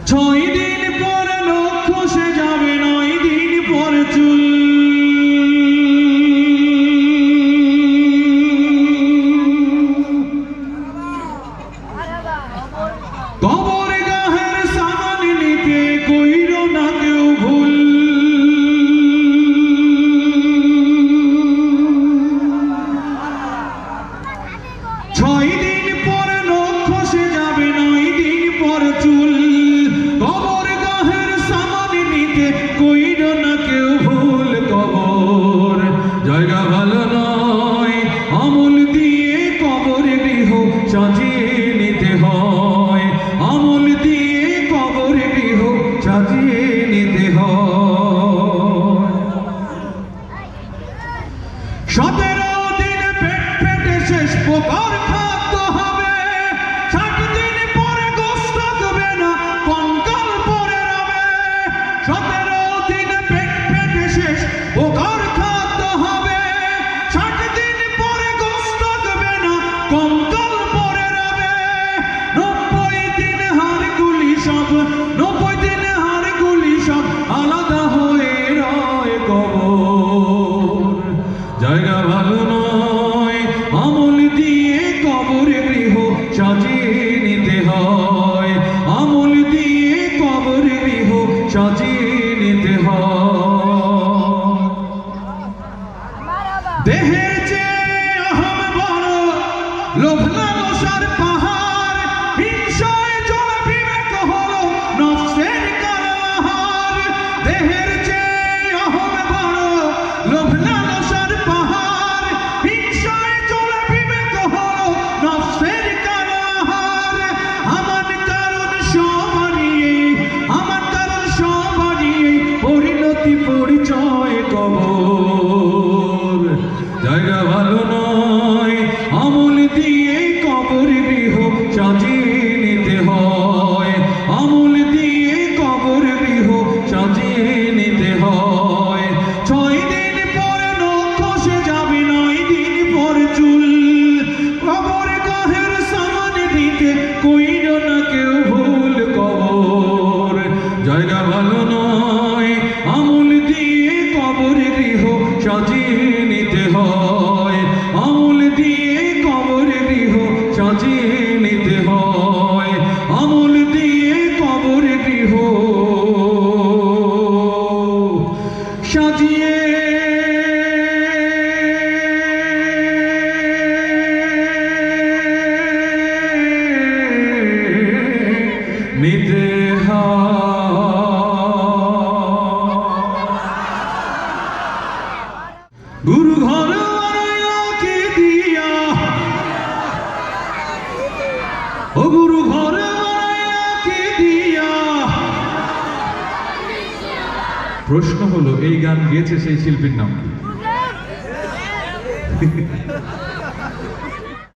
6 দিন পরে নখ খসে যাবে, 9 দিন পরে চুল। কবর গাহের সামান নিতে কইরো না কেউ ভুল। 6 দিন পরে নখ খসে যাবে, 9 দিন পরে চুল। কবর গাহের সামান নিতে কইরো না কেউ ভুল। কবর জায়গা ভালো নয়, আমল দিয়ে কবর গৃহ সাজিয়ে নিতে হয়। আমল দিয়ে কবর গৃহ সাজিয়ে নিতে হয়। 17 দিন পেট পেটে শেষ প্রকার খাদ্য হবে। 60 দিন পরে গোশত থাকবে না, কঙ্কাল পরে রবে। 17 দিন পেট পেটে শেষ প্রকার খাদ্য হবে। 60 দিন পরে গোশত থাকবে না, কঙ্কাল পরে রবে। 90 দিন হাড়গুলি সব, 90 দিন হাড়গুলি সব আলাদা হয়ে রয়। কবর জায়গা ভালো নয়, আমল দিয়ে কবর গৃহ সাজিয়ে নিতে হয়। আমল দিয়ে কবর গৃহ সাজিয়ে নিতে হয়। দেহের চেয়ে অহম বড়, লোভ লালসার পাহাড়। হিংসায় চলে বিবেক হলো নফসের কারাহার। দেহের চেয়ে অহম বড়, লোভ লালসার পাহাড়। হিংসায় চলে বিবেক হলো নফসের কারাহার। আমার কারণ সবারই, আমার কারণ সবারই পরিণতি পরিচয়। কবর জায়গা ভালো নয়, আমল দিয়ে কবর গৃহ সাজিয়ে নিতে হয়। আমল দিয়ে কবর গৃহ সাজিয়ে নিতে হয়। 6 দিন পরে নখ খসে যাবে, 9 দিন পরে চুল। কবর গাহের সামান দিতে কইরো না কেউ ভুল। কবর জায়গা ভালো নয়, আমল দিয়ে কবর গৃহ সাজিয়ে নিতে হয়। আমল দিয়ে কবর গৃহ সাজিয়ে নিতে হয়। আমল দিয়ে কবর গৃহ সাজিয়ে নিতে গুরু ঘর বানাইলাকে দিয়া, ও গুরু ঘর বানাইলাকে দিয়া। প্রশ্ন হলো, এই গান গেয়েছে সেই শিল্পীর নাম কি?